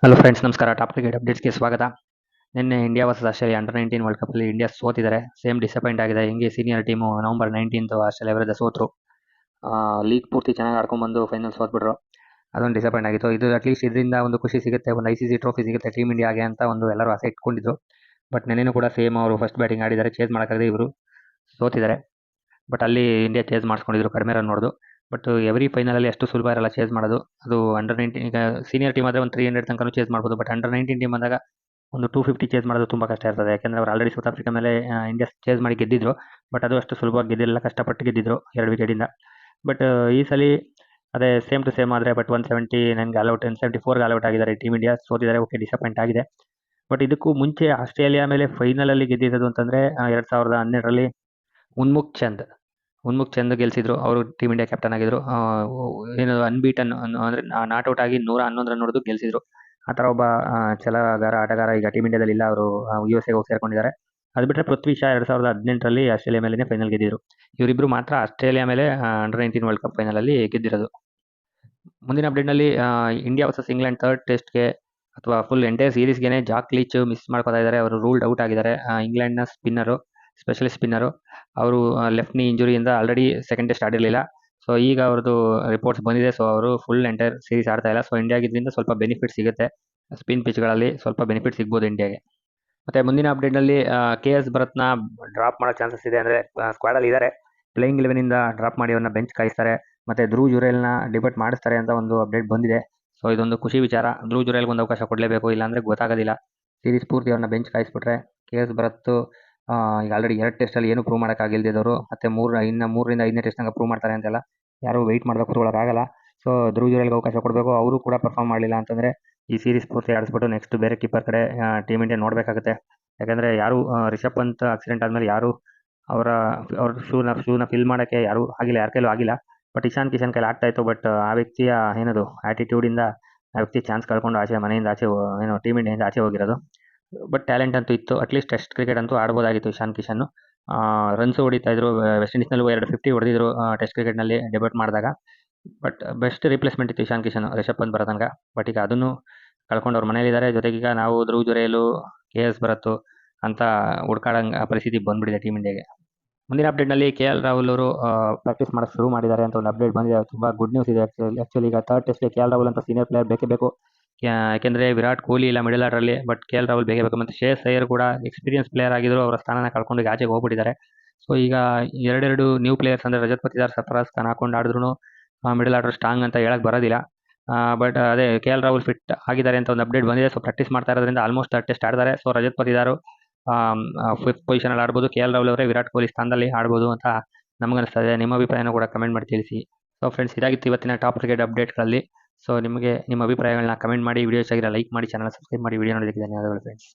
Hello friends, ನಮಸ್ಕಾರ. Top cricket ಅಪ್ಡೇಟ್ಸ್ಗೆ ಸ್ವಾಗತ. ನಿನ್ನೆ India versus Australia under 19 world cup ಅಲ್ಲಿ ಇಂಡಿಯಾ ಸೋತಿದ್ದಾರೆ. ಸೇಮ್ ಡಿಸಪಾಯಿಂಟ್ ಆಗಿದೆ. ಹಿಂಗೆ ಸೀನಿಯರ್ ಟೀಮು ನವೆಂಬರ್ 19 ಆಸ್ಟ್ರೇಲಿಯಾ ವಿರುದ್ಧ ಸೋತರು. ಲೀಗ್ ಪೂರ್ತಿ ಚೆನ್ನಾಗಿ ಆಡ್ಕೊಂಡು ಬಂದು ಫೈನಲ್ ಸೋತ್ಬಿಟ್ರು. ಅದೊಂದು ಡಿಸಪಾಯಿಂಟ್ ಆಗಿತ್ತು. ಇದು ಅಟ್ಲೀಸ್ಟ್ ಇದರಿಂದ ಒಂದು ಖುಷಿ ಸಿಗುತ್ತೆ, ಒಂದು ICC ಟ್ರೋಫಿ ಸಿಗುತ್ತೆ ಟೀಮ್ ಇಂಡಿಯಾಗೆ ಅಂತ ಒಂದು ಎಲ್ಲರೂ ಆಸೆ ಇಟ್ಕೊಂಡಿದ್ರು. ಬಟ್ ನೆನ್ನೆನೂ ಕೂಡ ಸೇಮ್ ಅವರು ಫಸ್ಟ್ ಬ್ಯಾಟಿಂಗ್ ಆಡಿದ್ದಾರೆ, ಚೇಸ್ ಮಾಡೋಕ್ಕಾಗದೆ ಇವರು ಸೋತಿದ್ದಾರೆ. ಬಟ್ ಅಲ್ಲಿ ಇಂಡಿಯಾ ಚೇಸ್ ಮಾಡಿಸ್ಕೊಂಡಿದ್ರು ಕಡಿಮೆ ರನ್ ನೋಡಿದು. ಬಟ್ ಎವ್ರಿ ಫೈನಲಲ್ಲಿ ಅಷ್ಟು ಸುಲಭ ಇರಲ್ಲ ಚೇಸ್ ಮಾಡೋದು. ಅದು ಅಂಡರ್ 19 ಈಗ ಸೀನಿಯರ್ ಟೀಮ್ ಆದರೆ ಒಂದು 300 ತನಕ ಚೇಸ್ ಮಾಡ್ಬೋದು. ಬಟ್ ಅಂಡರ್ 19 ಟೀಮ್ ಬಂದಾಗ ಒಂದು 250 ಚೇಸ್ ಮಾಡೋದು ತುಂಬ ಕಷ್ಟ ಇರ್ತದೆ. ಯಾಕೆಂದರೆ ಅವ್ರು ಆಲ್ರೆಡಿ ಸೌತ್ ಆಫ್ರಿಕಾ ಮೇಲೆ ಇಂಡಿಯಾ ಚೇಸ್ ಮಾಡಿ ಗೆದ್ದಿದ್ರು. ಬಟ್ ಅದು ಅಷ್ಟು ಸುಲಭವಾಗಿ ಗೆದ್ದಿಲ್ಲ, ಕಷ್ಟಪಟ್ಟು ಗೆದ್ದಿದ್ರು 2 ವಿಕೆಟಿಂದ. ಬಟ್ ಈ ಸಲ ಅದೇ ಸೇಮ್ ಟು ಸೇಮ್ ಆದರೆ ಬಟ್ 179 ಆಲ್ಔಟ್ 174 ಆಲ್ಔಟ್ ಆಗಿದ್ದಾರೆ ಟೀಮ್ ಇಂಡಿಯಾ, ಸೋತಿದ್ದಾರೆ. ಓಕೆ, ಡಿಸಪಾಯಿಂಟ್ ಆಗಿದೆ. ಬಟ್ ಇದಕ್ಕೂ ಮುಂಚೆ ಆಸ್ಟ್ರೇಲಿಯಾ ಮೇಲೆ ಫೈನಲಲ್ಲಿ ಗೆದ್ದಿದ್ದು ಅಂತಂದರೆ 2012ರಲ್ಲಿ ಉನ್ಮುಕ್ ಚಂದ್ ಗೆಲ್ಸಿದ್ರು. ಅವರು ಟೀಮ್ ಇಂಡಿಯಾ ಕ್ಯಾಪ್ಟನ್ ಆಗಿದ್ರು. ಏನು ಅನ್ಬೀಟನ್ ಅಂದರೆ ನಾಟ್ ಔಟ್ ಆಗಿ 111 ರನ್ ಹೊಡೆದು ಗೆಲ್ಸಿದ್ರು. ಆ ಥರ ಒಬ್ಬ ಛಲಗಾರ ಆಟಗಾರ ಈಗ ಟೀಮ್ ಇಂಡಿಯಾದಲ್ಲಿ ಇಲ್ಲ. ಅವರು USA ಹೋಗಿ ಸೇರ್ಕೊಂಡಿದ್ದಾರೆ. ಅದು ಬಿಟ್ಟರೆ ಪೃಥ್ವಿ ಶಾ 2018ರಲ್ಲಿ ಆಸ್ಟ್ರೇಲಿಯಾ ಮೇಲೇ ಫೈನಲ್ ಗೆದ್ದಿದ್ರು. ಇವರಿಬ್ಬರು ಮಾತ್ರ ಆಸ್ಟ್ರೇಲಿಯಾ ಮೇಲೆ ಅಂಡರ್ 19 ವರ್ಲ್ಡ್ ಕಪ್ ಫೈನಲಲ್ಲಿ ಗೆದ್ದಿರೋದು. ಮುಂದಿನ ಅಪ್ಡೇಟ್ನಲ್ಲಿ ಇಂಡಿಯಾ ವರ್ಸಸ್ ಇಂಗ್ಲೆಂಡ್ ಥರ್ಡ್ ಟೆಸ್ಟ್ಗೆ ಅಥವಾ ಫುಲ್ ಎಂಟೈರ್ ಸೀರೀಸ್ಗೆ ಜಾಕ್ ಲೀಚ್ ಮಿಸ್ ಮಾಡ್ಕೋತಾ ಇದ್ದಾರೆ. ಅವರು ರೂಲ್ಡ್ ಔಟ್ ಆಗಿದ್ದಾರೆ. ಇಂಗ್ಲೆಂಡ್ನ ಸ್ಪೆಷಲಿಸ್ಟ್ ಸ್ಪಿನ್ನರು. ಅವರು ಲೆಫ್ಟ್ ನೀ ಇಂಜುರಿಯಿಂದ ಆಲ್ರೆಡಿ ಸೆಕೆಂಡ್ ಟೆಸ್ಟ್ ಆಡಿರಲಿಲ್ಲ. ಸೊ ಈಗ ಅವ್ರದ್ದು ರಿಪೋರ್ಟ್ಸ್ ಬಂದಿದೆ. ಸೊ ಅವರು ಫುಲ್ ಎಂಟೈರ್ ಸೀರೀಸ್ ಆಡ್ತಾ ಇಲ್ಲ. ಸೊ ಇಂಡಿಯಾಗೆ ಇದರಿಂದ ಸ್ವಲ್ಪ ಬೆನಿಫಿಟ್ ಸಿಗುತ್ತೆ. ಸ್ಪಿನ್ ಪಿಚ್ಗಳಲ್ಲಿ ಸ್ವಲ್ಪ ಬೆನಿಫಿಟ್ ಸಿಗ್ಬೋದು ಇಂಡಿಯಾಗೆ. ಮತ್ತೆ ಮುಂದಿನ ಅಪ್ಡೇಟ್ನಲ್ಲಿ KS ಭರತ್ನ ಡ್ರಾಪ್ ಮಾಡೋ ಚಾನ್ಸಸ್ ಇದೆ. ಅಂದರೆ ಸ್ಕ್ವಾಡಲ್ಲಿ ಇದ್ದಾರೆ, ಪ್ಲೇಯಿಂಗ್ 11ಇಂದ ಡ್ರಾಪ್ ಮಾಡಿ ಅವ್ರನ್ನ ಬೆಂಚ್ ಕಾಯಿಸ್ತಾರೆ. ಮತ್ತು ಧ್ರುವ್ ಜುರೇಲ್ನ ಡಿಬೇಟ್ ಮಾಡಿಸ್ತಾರೆ ಅಂತ ಒಂದು ಅಪ್ಡೇಟ್ ಬಂದಿದೆ. ಸೊ ಇದೊಂದು ಖುಷಿ ವಿಚಾರ. ಧ್ರುವ್ ಜುರೇಲ್ಗೆ ಒಂದು ಅವಕಾಶ ಕೊಡಲೇಬೇಕು, ಇಲ್ಲಾಂದರೆ ಗೊತ್ತಾಗೋದಿಲ್ಲ. ಸೀರೀಸ್ ಪೂರ್ತಿ ಅವ್ರನ್ನ ಬೆಂಚ್ ಕಾಯಿಸ್ಬಿಟ್ರೆ KS ಭರತ್ ಈಗ ಆಲ್ರೆಡಿ 2 ಟೆಸ್ಟಲ್ಲಿ ಏನು ಪ್ರೂವ್ ಮಾಡೋಕ್ಕಾಗಿಲ್ದಿದ್ದವರು ಮತ್ತು 3ರಿಂದ 5ನೇ ಟೆಸ್ಟ್ ತನಕ ಪ್ರೂವ್ ಮಾಡ್ತಾರೆ ಅಂತೆಲ್ಲ ಯಾರು ವೆಯ್ಟ್ ಮಾಡಬೇಕು, ಕೂತ್ಕೊಳ್ಳೋಕ್ಕಾಗಲ್ಲ. ಸೊ ಧ್ರುವ್ ಜುರೇಲ್ಗೆ ಅವಕಾಶ ಕೊಡಬೇಕು. ಅವರು ಕೂಡ ಪರ್ಫಾರ್ಮ್ ಮಾಡಲಿಲ್ಲ ಅಂತಂದರೆ ಈ ಸೀರೀಸ್ ಪೂರ್ತಿ ಆಡಿಸ್ಬಿಟ್ಟು ನೆಕ್ಸ್ಟ್ ಬೇರೆ ಕೀಪರ್ ಕಡೆ ಟೀಮ್ ಇಂಡಿಯಾ ನೋಡಬೇಕಾಗುತ್ತೆ. ಯಾಕಂದರೆ ಯಾರು ರಿಷಬ್ ಪಂತ್ ಆಕ್ಸಿಡೆಂಟ್ ಆದಮೇಲೆ ಯಾರು ಅವ್ರ ಶೂನ ಫಿಲ್ ಮಾಡೋಕ್ಕೆ ಯಾರು ಆಗಿಲ್ಲ, ಯಾರ ಕೈಲೂ ಆಗಿಲ್ಲ. ಬಟ್ ಇಶಾನ್ ಕಿಶನ್ ಕೈಲಿ ಆಗ್ತಾಯಿತ್ತು. ಬಟ್ ಆ ವ್ಯಕ್ತಿಯ ಏನದು ಆ್ಯಟಿಟ್ಯೂಡಿಂದ ಆ ವ್ಯಕ್ತಿ ಚಾನ್ಸ್ ಕಳ್ಕೊಂಡು ಮನೆಯಿಂದ ಆಚೆ ಟೀಮ್ ಇಂಡಿಯಾದಿಂದ ಆಚೆ ಹೋಗಿರೋದು. ಬಟ್ ಟ್ಯಾಲೆಂಟ್ ಅಂತೂ ಇತ್ತು. ಅಟ್ಲೀಸ್ಟ್ ಟೆಸ್ಟ್ ಕ್ರಿಕೆಟ್ ಅಂತೂ ಆಡ್ಬೋದಾಗಿತ್ತು ಇಶಾನ್ ಕಿಶನ್. ರನ್ಸು ಹೊಡಿತಾ ಇದ್ರು. ವೆಸ್ಟ್ ಇಂಡೀಸ್ನಲ್ಲೂ 250 ಹೊಡೆದಿದ್ರು ಟೆಸ್ಟ್ ಕ್ರಿಕೆಟ್ನಲ್ಲಿ ಡೆಬ್ಯೂಟ್ ಮಾಡಿದಾಗ. ಬಟ್ ಬೆಸ್ಟ್ ರಿಪ್ಲೇಸ್ಮೆಂಟ್ ಇತ್ತು ಇಶಾನ್ ಕಿಶನ್ ರಿಷಬ್ ಪಂತ್ ಬರೋ ತನಕ. ಬಟ್ ಈಗ ಅದನ್ನು ಕಳ್ಕೊಂಡು ಅವ್ರ ಮನೇಲಿದ್ದಾರೆ. ಜೊತೆಗೀಗ ನಾವು ಧ್ರುವ್ ಜುರೇಲು, KS ಭರತ್ ಅಂತ ಹುಡ್ಕಾಡಂಗೆ ಪರಿಸ್ಥಿತಿ ಬಂದ್ಬಿಟ್ಟಿದೆ ಟೀಮ್ ಇಂಡಿಯಾಗೆ. ಮುಂದಿನ ಅಪ್ಡೇಟ್ನಲ್ಲಿ KL ರಾಹುಲ್ ಅವರು ಪ್ರಾಕ್ಟೀಸ್ ಮಾಡೋಕ್ಕೆ ಶುರು ಮಾಡಿದ್ದಾರೆ ಅಂತ ಒಂದು ಅಪ್ಡೇಟ್ ಬಂದಿದೆ. ತುಂಬ ಗುಡ್ ನ್ಯೂಸ್ ಇದೆ ಆ್ಯಕ್ಚುಲಿ. ಈಗ ಥರ್ಡ್ ಟೆಸ್ಟ್ಗೆ KL ರಾಹುಲ್ ಅಂತ ಸೀನಿಯರ್ ಪ್ಲೇಯರ್ ಬೇಕೇ ಬೇಕು. ಯಾಕೆಂದರೆ ವಿರಾಟ್ ಕೊಹ್ಲಿ ಇಲ್ಲ ಮಿಡಲ್ ಆರ್ಡ್ರಲ್ಲಿ. ಬಟ್ KL ರಾಹುಲ್ ಬೇಕೇ ಬೇಕು. ಮತ್ತು ಶ್ರೇಯಸ್ ಅಯ್ಯರ್ ಕೂಡ ಎಕ್ಸ್ಪೀರಿಯನ್ಸ್ ಪ್ಲೇಯರ್ ಆಗಿದ್ರು, ಅವರ ಸ್ಥಾನನ ಕಳ್ಕೊಂಡು ಈಗ ಆಚೆಗೆ ಹೋಗ್ಬಿಟ್ಟಿದ್ದಾರೆ. ಸೊ ಈಗ ಎರಡೆರಡು ನ್ಯೂ ಪ್ಲೇಯರ್ಸ್ ಅಂದರೆ ರಜತ್ ಪತಿದಾರ್, ಸರ್ಫರಾಜ್ ಖಾನ್ ಹಾಕೊಂಡು ಆಡಿದ್ರು ಮಿಡಲ್ ಆರ್ಡರ್ ಸ್ಟ್ರಾಂಗ್ ಅಂತ ಹೇಳಕ್ಕೆ ಬರೋದಿಲ್ಲ. ಬಟ್ ಅದೇ KL ರಾಹುಲ್ ಫಿಟ್ ಆಗಿದ್ದಾರೆ ಅಂತ ಒಂದು ಅಪ್ಡೇಟ್ ಬಂದಿದೆ. ಸೊ ಪ್ರಾಕ್ಟೀಸ್ ಮಾಡ್ತಾ ಇರೋದ್ರಿಂದ ಆಲ್ಮೋಸ್ಟ್ ಥರ್ಡ್ ಟೆಸ್ಟ್ ಆಡ್ತಾರೆ. ಸೊ ರಜತ್ ಪತಿದಾರು 5th ಪೊಸಿಷನಲ್ಲಿ ಆಡ್ಬೋದು. KL ರಾಹುಲ್ ಅವರೇ ವಿರಾಟ್ ಕೊಹ್ಲಿ ಸ್ಥಾನದಲ್ಲಿ ಆಡ್ಬೋದು ಅಂತ ನಮಗನಿಸ್ತದೆ. ನಿಮ್ಮ ಅಭಿಪ್ರಾಯನ ಕೂಡ ಕಮೆಂಟ್ ಮಾಡಿ ತಿಳಿಸಿ. ಸೊ ಫ್ರೆಂಡ್ಸ್, ಇದಾಗಿತ್ತು ಇವತ್ತಿನ ಟಾಪ್ ಕ್ರಿಕೆಟ್ ಅಪ್ಡೇಟ್ಗಳಲ್ಲಿ. ಸೊ ನಿಮಗೆ ನಿಮ್ಮ ಅಭಿಪ್ರಾಯಗಳನ್ನ ಕಮೆಂಟ್ ಮಾಡಿ, ವಿಡಿಯೋ ಇಷ್ಟ ಆಗಿದ್ರೆ ಲೈಕ್ ಮಾಡಿ, ಚಾನಲ್ ಸಬ್ಸ್ಕ್ರೈಬ್ ಮಾಡಿ. ವಿಡಿಯೋ ನೋಡೋದಕ್ಕೆ ಧನ್ಯವಾದಗಳು ಫ್ರೆಂಡ್ಸ್.